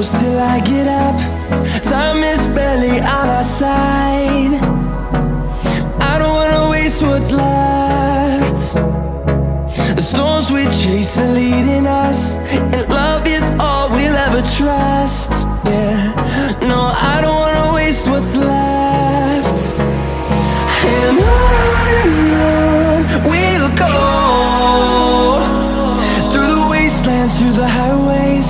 close till I get up. Time is barely on our side. I don't wanna waste what's left. The storms we chase are leading us, and love is all we'll ever trust. Yeah, no, I don't wanna waste what's left. And on we'll go, through the wastelands, through the highways,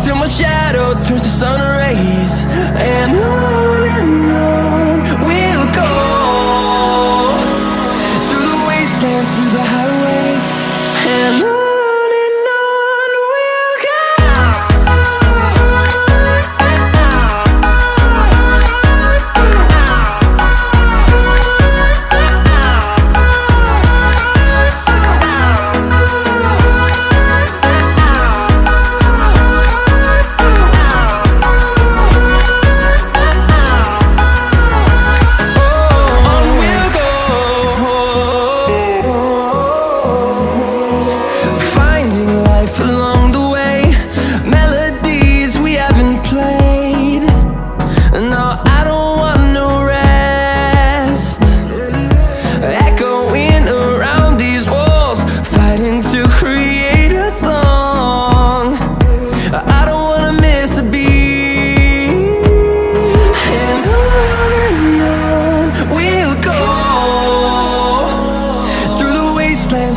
till my shadow turns to sun rays. And on we'll go, through the wastelands, through the highways, and on we'll go.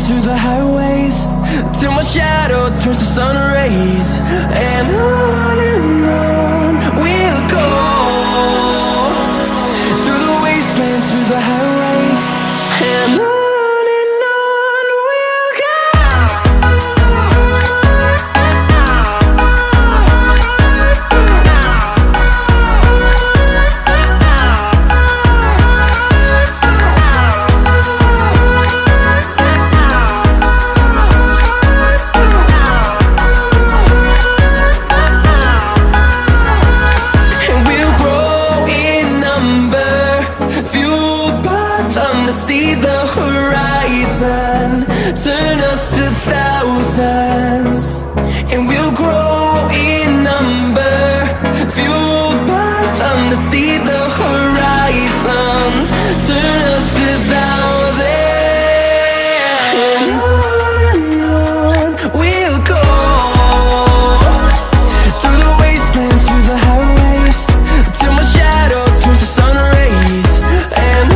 Through the highways, till my shadow turns to sun rays. And on we'll go, through the wastelands, through the highways, and on we'll go. See the horizon, turn us to thousands, and we'll grow in number, fueled by them to see the horizon, turn us to thousands, and on we'll go, through the wastelands, through the highways, till my shadow turns to sun rays. And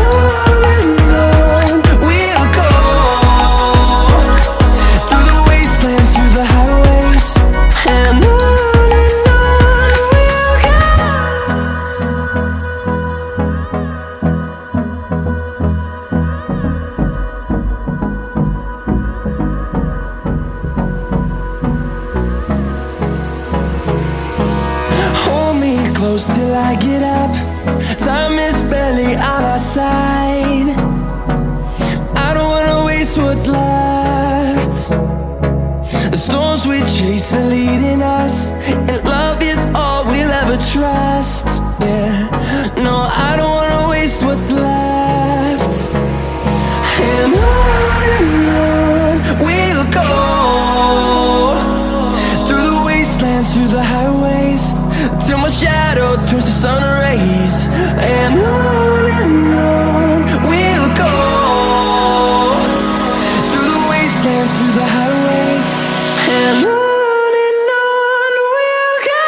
close till I get up. Time is barely on our side. I don't wanna waste what's left. The storms we chase are leading us, and love is all we'll ever trust. Yeah, no, I don't wanna waste what's left. And on we'll go, through the wastelands, through the highways, till my shadow turns to sun rays. And on we'll go, through the wastelands, through the highways, and on. We'll go.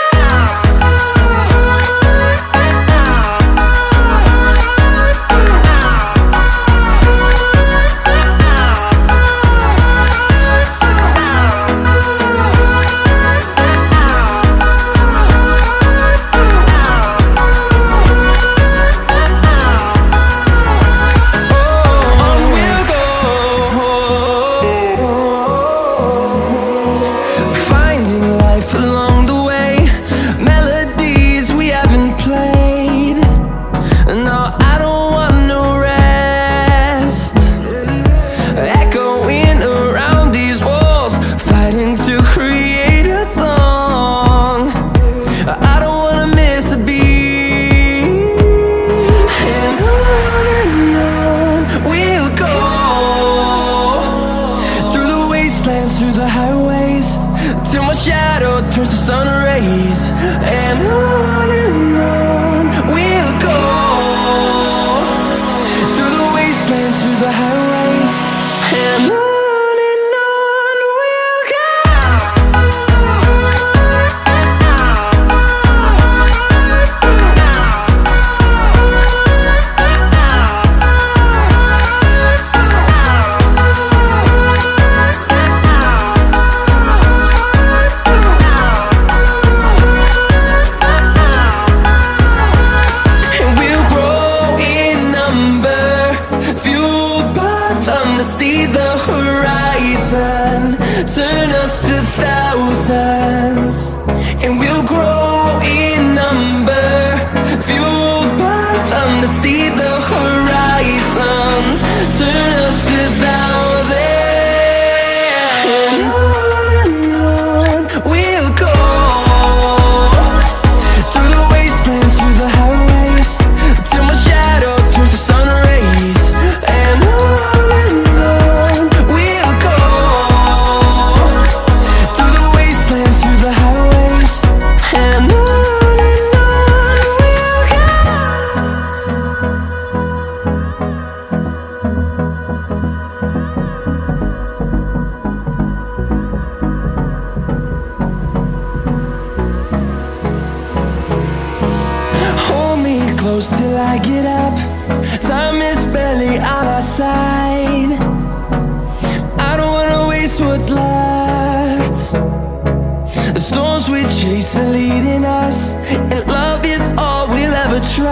close till I get up. Time is barely on our side. I don't wanna waste what's left. The storms we chase are leading us, and love is all we'll ever try.